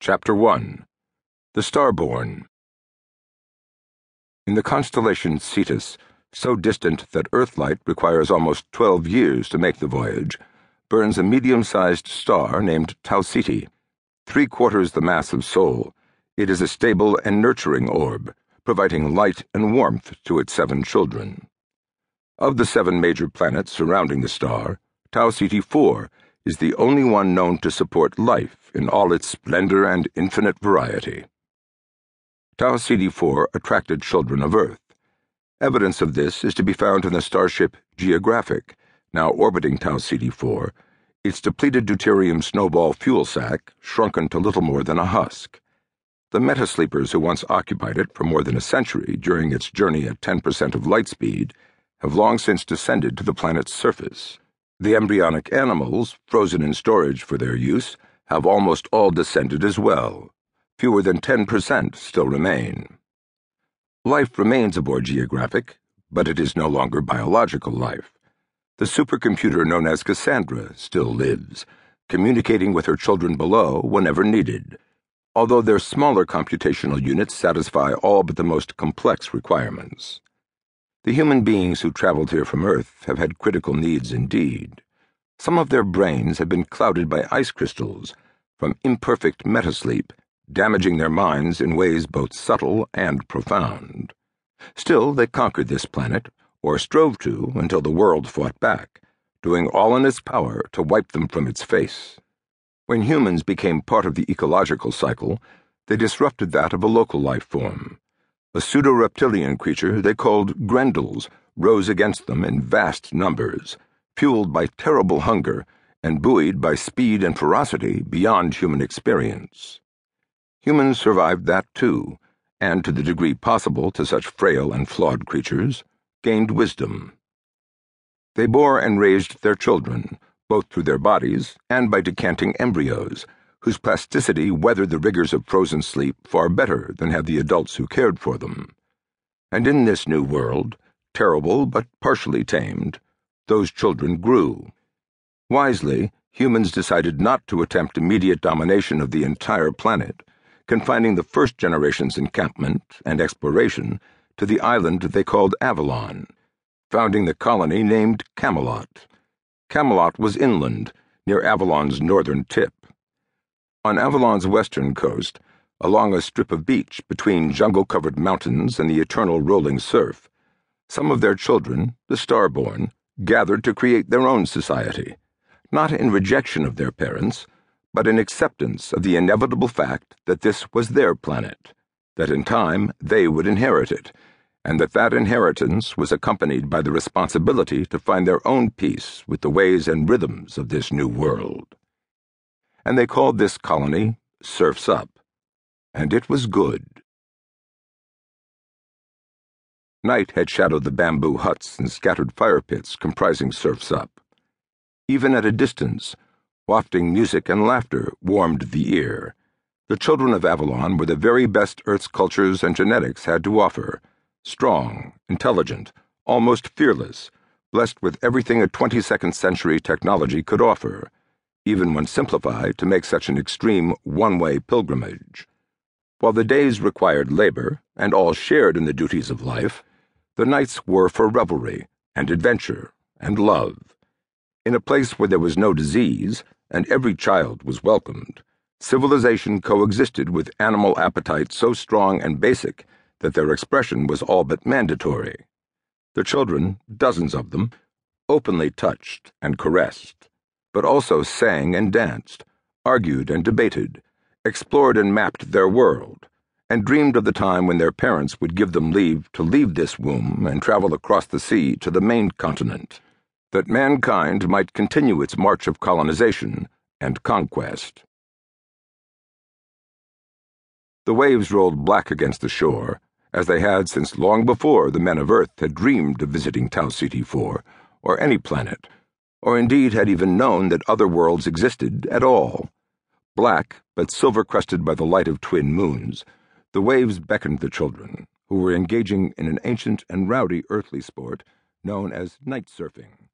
Chapter 1 The Starborn. In the constellation Cetus, so distant that Earthlight requires almost 12 years to make the voyage, burns a medium-sized star named Tau Ceti. 3/4 the mass of Sol, it is a stable and nurturing orb, providing light and warmth to its 7 children. Of the 7 major planets surrounding the star, Tau Ceti 4 is the only one known to support life in all its splendor and infinite variety. Tau Ceti 4 attracted children of Earth. Evidence of this is to be found in the starship Geographic, now orbiting Tau Ceti 4, its depleted deuterium snowball fuel sac shrunken to little more than a husk. The metasleepers who once occupied it for more than a century during its journey at 10% of light speed have long since descended to the planet's surface. The embryonic animals, frozen in storage for their use, have almost all descended as well. Fewer than 10% still remain. Life remains aboard Geographic, but it is no longer biological life. The supercomputer known as Cassandra still lives, communicating with her children below whenever needed, although their smaller computational units satisfy all but the most complex requirements. The human beings who traveled here from Earth have had critical needs indeed. Some of their brains have been clouded by ice crystals from imperfect metasleep, damaging their minds in ways both subtle and profound. Still, they conquered this planet, or strove to until the world fought back, doing all in its power to wipe them from its face. When humans became part of the ecological cycle, they disrupted that of a local life form. A pseudo-reptilian creature they called Grendels rose against them in vast numbers, fueled by terrible hunger and buoyed by speed and ferocity beyond human experience. Humans survived that too, and to the degree possible to such frail and flawed creatures, gained wisdom. They bore and raised their children, both through their bodies and by decanting embryos, whose plasticity weathered the rigors of frozen sleep far better than had the adults who cared for them. And in this new world, terrible but partially tamed, those children grew. Wisely, humans decided not to attempt immediate domination of the entire planet, confining the first generation's encampment and exploration to the island they called Avalon, founding the colony named Camelot. Camelot was inland, near Avalon's northern tip. On Avalon's western coast, along a strip of beach between jungle-covered mountains and the eternal rolling surf, some of their children, the Starborn, gathered to create their own society, not in rejection of their parents, but in acceptance of the inevitable fact that this was their planet, that in time they would inherit it, and that inheritance was accompanied by the responsibility to find their own peace with the ways and rhythms of this new world. And they called this colony Surf's Up, and it was good. Night had shadowed the bamboo huts and scattered fire pits comprising Surf's Up. Even at a distance, wafting music and laughter warmed the ear. The children of Avalon were the very best Earth's cultures and genetics had to offer, strong, intelligent, almost fearless, blessed with everything a 22nd century technology could offer, even when simplified to make such an extreme one-way pilgrimage. While the days required labor, and all shared in the duties of life, the nights were for revelry and adventure and love. In a place where there was no disease, and every child was welcomed, civilization coexisted with animal appetite so strong and basic that their expression was all but mandatory. The children, dozens of them, openly touched and caressed, but also sang and danced, argued and debated, explored and mapped their world, and dreamed of the time when their parents would give them leave to leave this womb and travel across the sea to the main continent, that mankind might continue its march of colonization and conquest. The waves rolled black against the shore, as they had since long before the men of Earth had dreamed of visiting Tau Ceti 4, or any planet, or indeed had even known that other worlds existed at all. Black, but silver-crested by the light of twin moons, the waves beckoned the children, who were engaging in an ancient and rowdy earthly sport known as night surfing.